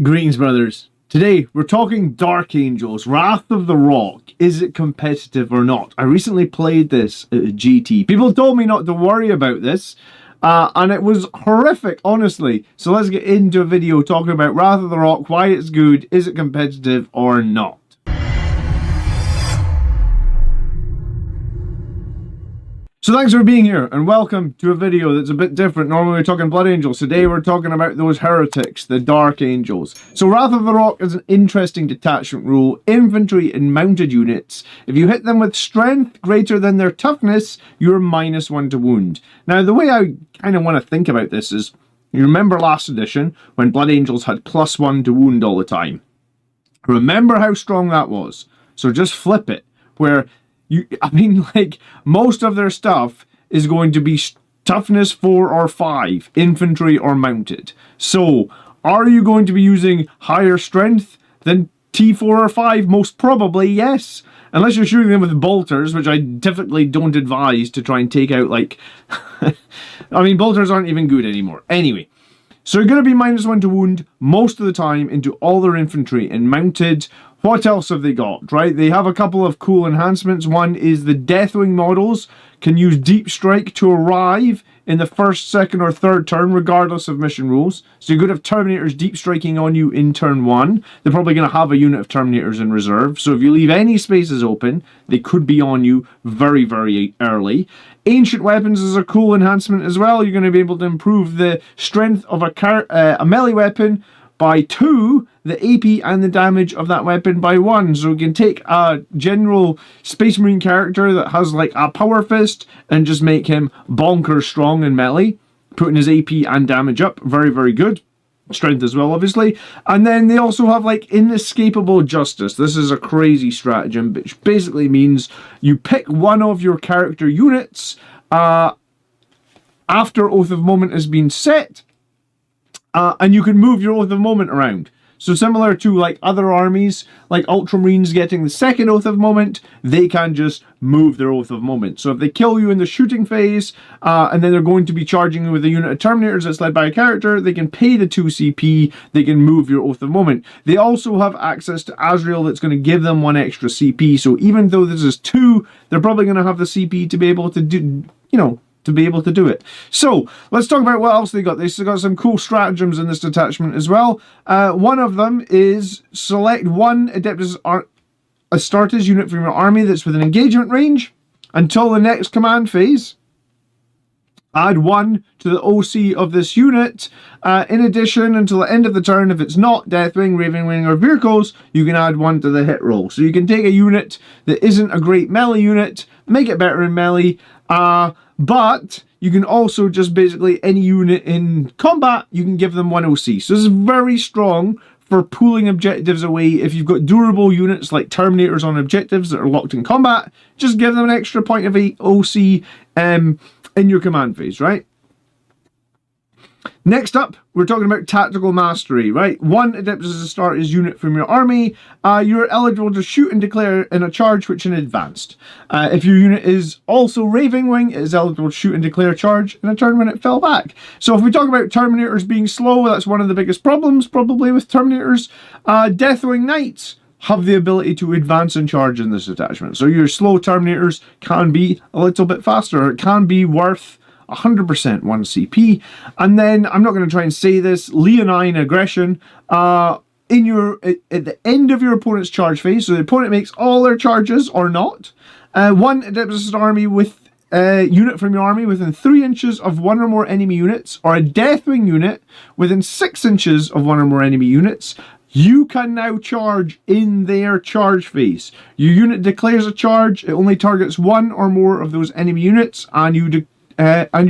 Greetings, brothers. Today, we're talking Dark Angels, Wrath of the Rock. Is it competitive or not? I recently played this at GT. People told me not to worry about this, and it was horrific, honestly. So let's get into a video talking about Wrath of the Rock, why it's good, is it competitive or not. So thanks for being here, and welcome to a video that's a bit different. Normally we're talking Blood Angels. Today we're talking about those heretics, the Dark Angels. So Wrath of the Rock is an interesting detachment rule. Infantry and mounted units, if you hit them with strength greater than their toughness, you're -1 to wound. Now the way I kind of want to think about this is, you remember last edition when Blood Angels had +1 to wound all the time? Remember how strong that was. So just flip it, where most of their stuff is going to be toughness 4 or 5, infantry or mounted. So, are you going to be using higher strength than T4 or 5? Most probably, yes. Unless you're shooting them with bolters, which I typically don't advise to try and take out, bolters aren't even good anymore. Anyway, so you're going to be -1 to wound most of the time into all their infantry and mounted. What else have they got, right? They have a couple of cool enhancements. One is the Deathwing models can use Deep Strike to arrive in the first, second, or third turn, regardless of mission rules. So you're going to have Terminators Deep Striking on you in turn 1. They're probably going to have a unit of Terminators in reserve. So if you leave any spaces open, they could be on you very, very early. Ancient Weapons is a cool enhancement as well. You're going to be able to improve the strength of a melee weapon by 2, the AP and the damage of that weapon by 1. So you can take a general Space Marine character that has like a Power Fist and just make him bonkers strong in melee, putting his AP and damage up. Very, very good. Strength as well, obviously. And then they also have like Inescapable Justice. This is a crazy stratagem, which basically means you pick one of your character units after Oath of Moment has been set, and you can move your Oath of Moment around. So similar to like other armies, like Ultramarines getting the second Oath of Moment, they can just move their Oath of Moment. So if they kill you in the shooting phase, and then they're going to be charging you with a unit of Terminators that's led by a character, they can pay the 2 CP, they can move your Oath of Moment. They also have access to Azrael that's going to give them 1 extra CP. So even though this is 2, they're probably going to have the CP to be able to do, it. So, let's talk about what else they got. They've got some cool stratagems in this detachment as well. One of them is select 1 Adeptus Astartes unit from your army that's within engagement range until the next command phase. Add 1 to the OC of this unit. In addition, until the end of the turn, if it's not Deathwing, Ravenwing, or vehicles, you can add 1 to the hit roll. So you can take a unit that isn't a great melee unit, make it better in melee, but you can also just basically, any unit in combat, you can give them 1 OC. So this is very strong for pulling objectives away. If you've got durable units like Terminators on objectives that are locked in combat, just give them an extra point of OC in your command phase, right? Next up, we're talking about Tactical Mastery, right? 1 Adeptus Astartes unit from your army. You're eligible to shoot and declare in a charge which is advanced. If your unit is also Ravenwing, it is eligible to shoot and declare charge in a turn when it fell back. So if we talk about Terminators being slow, that's one of the biggest problems probably with Terminators. Deathwing Knights have the ability to advance and charge in this detachment. So your slow Terminators can be a little bit faster. It can be worth 100% 1 CP. And then, I'm not going to try and say this, Leonine Aggression, at the end of your opponent's charge phase, so the opponent makes all their charges or not, 1 Adeptus army with unit from your army within 3 inches of 1 or more enemy units, or a Deathwing unit within 6 inches of 1 or more enemy units, you can now charge in their charge phase. Your unit declares a charge, it only targets 1 or more of those enemy units, and you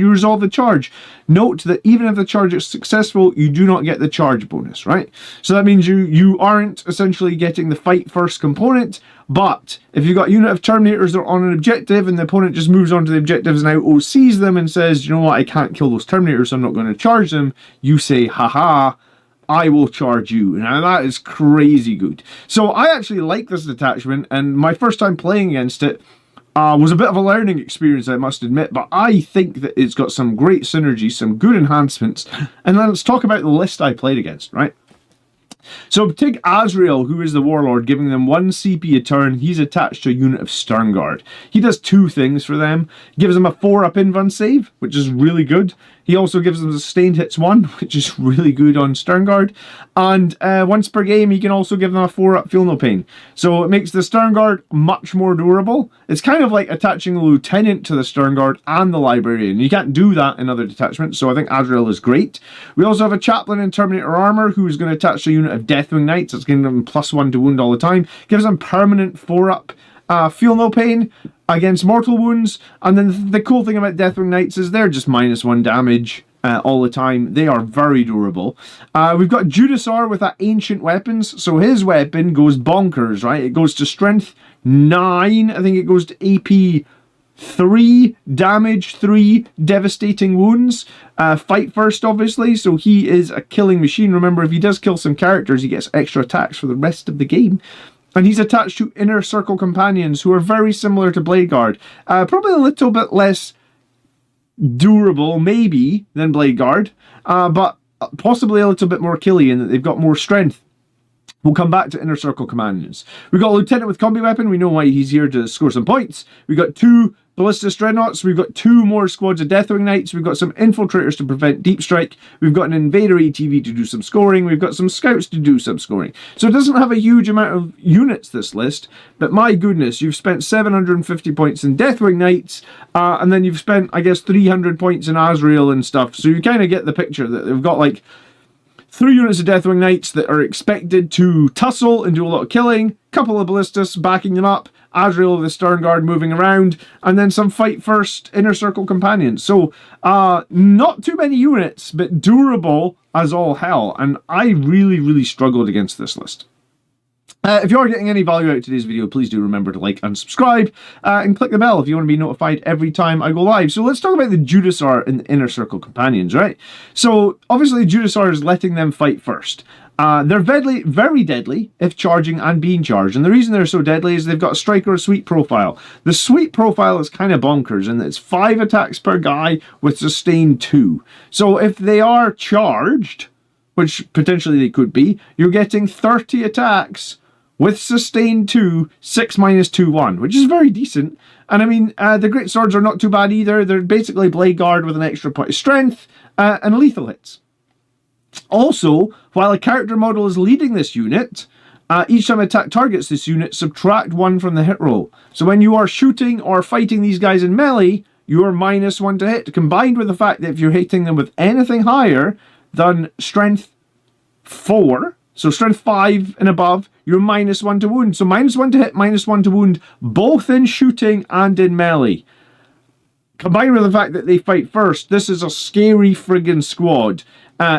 resolve the charge. Note that even if the charge is successful, you do not get the charge bonus, right? So that means you aren't essentially getting the fight first component, but if you've got a unit of Terminators that are on an objective and the opponent just moves on to the objectives and now OCs them and says, you know what, I can't kill those Terminators, so I'm not going to charge them, you say, haha, I will charge you. Now that is crazy good. So I actually like this detachment, and my first time playing against it, was a bit of a learning experience, I must admit, but I think that it's got some great synergy, some good enhancements. And then let's talk about the list I played against, right? So take Azrael, who is the Warlord, giving them 1 CP a turn. He's attached to a unit of Sternguard. He does 2 things for them. Gives them a 4-up invuln save, which is really good. He also gives them sustained hits 1, which is really good on Sternguard. And once per game, he can also give them a 4-up Feel No Pain. So it makes the Sternguard much more durable. It's kind of like attaching a Lieutenant to the Sternguard and the Librarian. You can't do that in other detachments, so I think Azrael is great. We also have a Chaplain in Terminator Armor, who is going to attach to a unit of Deathwing Knights. That's giving them +1 to wound all the time. Gives them permanent 4-up Feel No Pain against mortal wounds. And then the cool thing about Deathwing Knights is they're just -1 damage all the time. They are very durable. We've got Judasar with that ancient weapons. So his weapon goes bonkers, right? It goes to strength 9. I think it goes to AP 3, damage 3, devastating wounds. Fight first, obviously, so he is a killing machine. Remember, if he does kill some characters, he gets extra attacks for the rest of the game. And he's attached to Inner Circle Companions, who are very similar to Bladeguard. Probably a little bit less durable, maybe, than Bladeguard, but possibly a little bit more killy in that they've got more strength. We'll come back to Inner Circle Companions. We've got a Lieutenant with Combi Weapon. We know why he's here, to score some points. We've got 2 Ballistas Dreadnoughts. We've got 2 more squads of Deathwing Knights. We've got some Infiltrators to prevent Deep Strike. We've got an Invader ATV to do some scoring. We've got some Scouts to do some scoring. So it doesn't have a huge amount of units, this list. But my goodness, you've spent 750 points in Deathwing Knights. And then you've spent, I guess, 300 points in Azrael and stuff. So you kind of get the picture that they've got like 3 units of Deathwing Knights that are expected to tussle and do a lot of killing, couple of Ballistas backing them up, Azrael with the Sternguard moving around, and then some fight first Inner Circle Companions. So, not too many units, but durable as all hell, and I really, really struggled against this list. If you're getting any value out of today's video, please do remember to like and subscribe, and click the bell if you want to be notified every time I go live. So let's talk about the Judasar and the Inner Circle Companions, right? So obviously Judasar is letting them fight first. They're very deadly if charging and being charged, and the reason they're so deadly is they've got a strike or a sweep profile. The sweep profile is kind of bonkers in that it's 5 attacks per guy with sustained 2. So if they are charged, which potentially they could be, you're getting 30 attacks with sustained 2, 6 - 2, 1, which is very decent. And I mean, the Great Swords are not too bad either. They're basically Bladeguard with an extra point of strength and lethal hits. Also, while a character model is leading this unit, each time attack targets this unit, subtract 1 from the hit roll. So when you are shooting or fighting these guys in melee, you're -1 to hit, combined with the fact that if you're hitting them with anything higher than strength 4, so strength 5 and above, you're -1 to wound. So -1 to hit, -1 to wound, both in shooting and in melee. Combined with the fact that they fight first, this is a scary friggin' squad.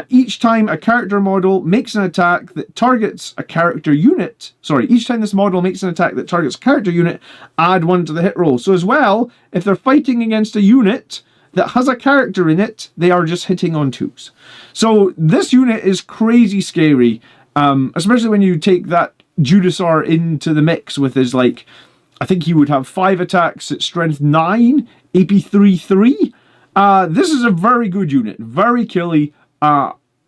Each time a character model makes an attack that targets a character unit, each time this model makes an attack that targets a character unit, add 1 to the hit roll. So as well, if they're fighting against a unit that has a character in it, they are just hitting on 2s. So this unit is crazy scary, especially when you take that Judasar into the mix with his, like, I think he would have 5 attacks at strength 9, AP 3. This is a very good unit, very killy.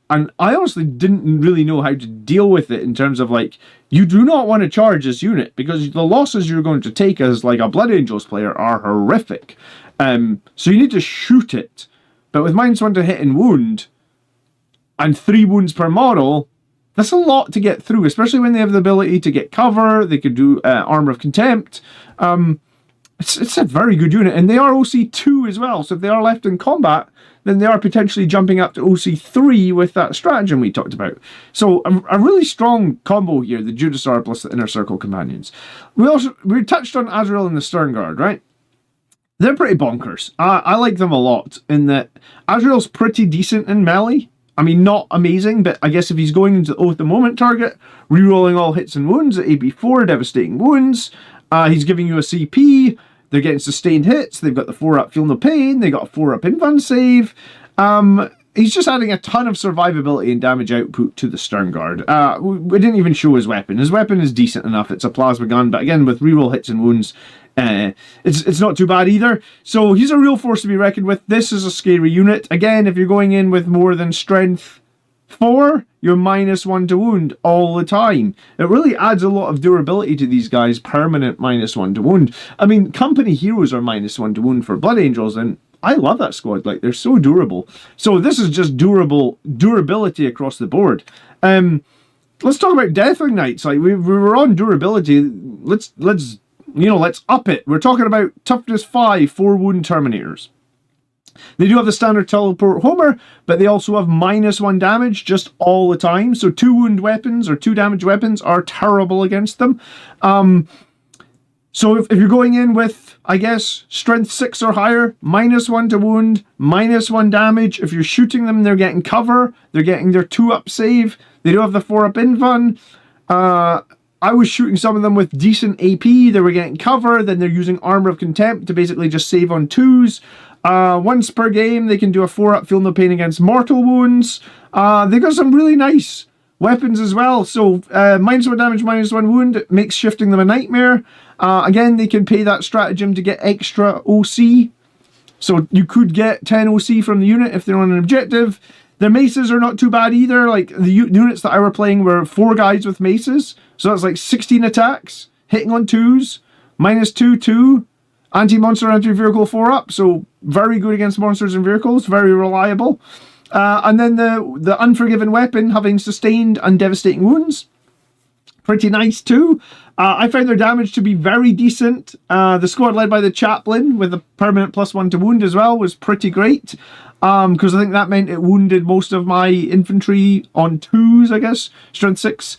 And I honestly didn't really know how to deal with it in terms of, like, you do not want to charge this unit because the losses you're going to take as, like, a Blood Angels player are horrific. So you need to shoot it. But with -1 to hit and wound, and 3 wounds per model, that's a lot to get through, especially when they have the ability to get cover. They could do Armor of Contempt. It's a very good unit, and they are OC2 as well, so if they are left in combat, then they are potentially jumping up to OC3 with that stratagem we talked about. So a really strong combo here, the Judasar plus the Inner Circle Companions. We touched on Azrael and the Sternguard, right? They're pretty bonkers. I like them a lot in that Azrael's pretty decent in melee. I mean, not amazing, but I guess if he's going into the Oath the Moment target, rerolling all hits and wounds at AB4, devastating wounds, he's giving you a CP, they're getting sustained hits, they've got the 4-up Feel No Pain, they got a 4-up invuln save. He's just adding a ton of survivability and damage output to the Sternguard. We didn't even show his weapon. His weapon is decent enough, it's a plasma gun, but again, with reroll hits and wounds, it's not too bad either. So he's a real force to be reckoned with. This is a scary unit. Again, if you're going in with more than strength 4, you're -1 to wound all the time. It really adds a lot of durability to these guys, permanent -1 to wound. I mean, company heroes are -1 to wound for Blood Angels, and I love that squad. Like, they're so durable. So this is just durability across the board. Let's talk about Deathwing Knights. Like, we were on durability. Let's up it. We're talking about toughness 5, 4 wound Terminators. They do have the standard teleport Homer, but they also have -1 damage just all the time. So 2 wound weapons or 2 damage weapons are terrible against them. So if you're going in with, I guess, strength 6 or higher, -1 to wound, -1 damage. If you're shooting them, they're getting cover. They're getting their 2-up save. They do have the 4-up invuln. I was shooting some of them with decent AP. They were getting cover. Then they're using Armor of Contempt to basically just save on 2s. Once per game, they can do a 4-up Feel No Pain against mortal wounds. They've got some really nice weapons as well. So -1 damage, -1 wound, it makes shifting them a nightmare. Again, they can pay that stratagem to get extra OC. So you could get 10 OC from the unit if they're on an objective. Their maces are not too bad either. Like, the units that I were playing were 4 guys with maces. So that's like 16 attacks, hitting on 2s, -2, 2. Anti-monster, anti-vehicle 4-up, so very good against monsters and vehicles, very reliable. And then the Unforgiven weapon, having sustained and devastating wounds, pretty nice too. I found their damage to be very decent. The squad led by the Chaplain, with a permanent +1 to wound as well, was pretty great. Because I think that meant it wounded most of my infantry on 2s, I guess. Strength 6.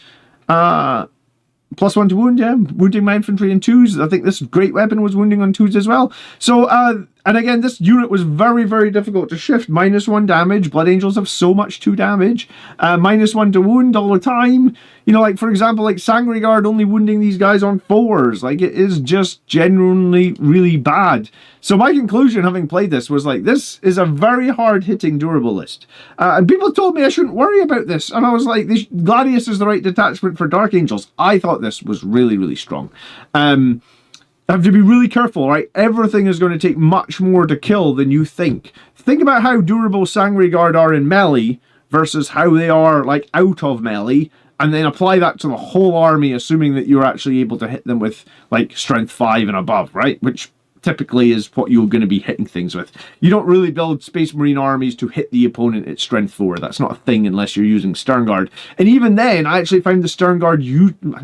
+1 to wound, yeah. Wounding my infantry in 2s. I think this great weapon was wounding on 2s as well. So, and again, this unit was very, very difficult to shift. -1 damage. Blood Angels have so much 2 damage. -1 to wound all the time. You know, like, for example, like Sangreguard only wounding these guys on 4s. Like, it is just genuinely really bad. So my conclusion, having played this, was like, this is a very hard-hitting durable list. And people told me I shouldn't worry about this. And I was like, Gladius is the right detachment for Dark Angels. I thought this was really, really strong. Have to be really careful, right? Everything is going to take much more to kill than you think. Think about how durable Sangreguard are in melee versus how they are, like, out of melee, and then apply that to the whole army, assuming that you're actually able to hit them with, like, strength 5 and above, right? Which typically is what you're going to be hitting things with. You don't really build Space Marine armies to hit the opponent at strength 4. That's not a thing unless you're using Sternguard. And even then, I actually found the Sternguard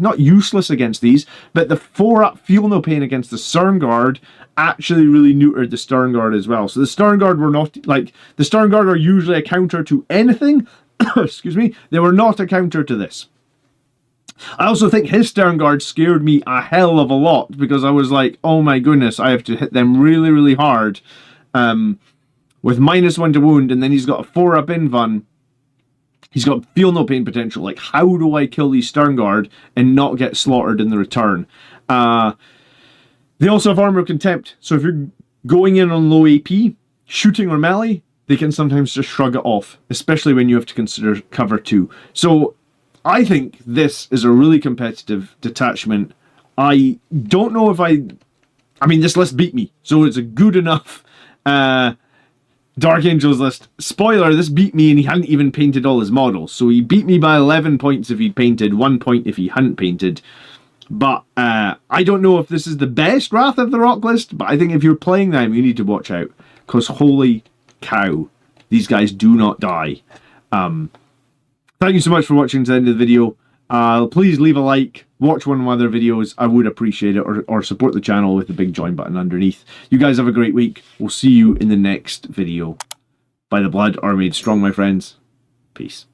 not useless against these, but the 4-up Feel No Pain against the Sternguard actually really neutered the Sternguard as well. So the Sternguard were not, like, the Sternguard are usually a counter to anything. Excuse me. They were not a counter to this. I also think his Sternguard scared me a hell of a lot, because I was like, oh my goodness, I have to hit them really, really hard with -1 to wound, and then he's got a 4-up invuln. He's got Feel No Pain potential. Like, how do I kill these Sternguard and not get slaughtered in the return? They also have Armor of Contempt, so if you're going in on low AP, shooting or melee, they can sometimes just shrug it off, especially when you have to consider cover too. So I think this is a really competitive detachment. I don't know if I mean, this list beat me, so it's a good enough Dark Angels list. Spoiler, this beat me and he hadn't even painted all his models. So he beat me by 11 points if he'd painted, 1 point if he hadn't painted. But I don't know if this is the best Wrath of the Rock list, but I think if you're playing them, you need to watch out. Because holy cow, these guys do not die. Thank you so much for watching to the end of the video. Please leave a like, watch one of my other videos, I would appreciate it, or support the channel with the big join button underneath. You guys have a great week. We'll see you in the next video. By the blood are made strong, my friends. Peace.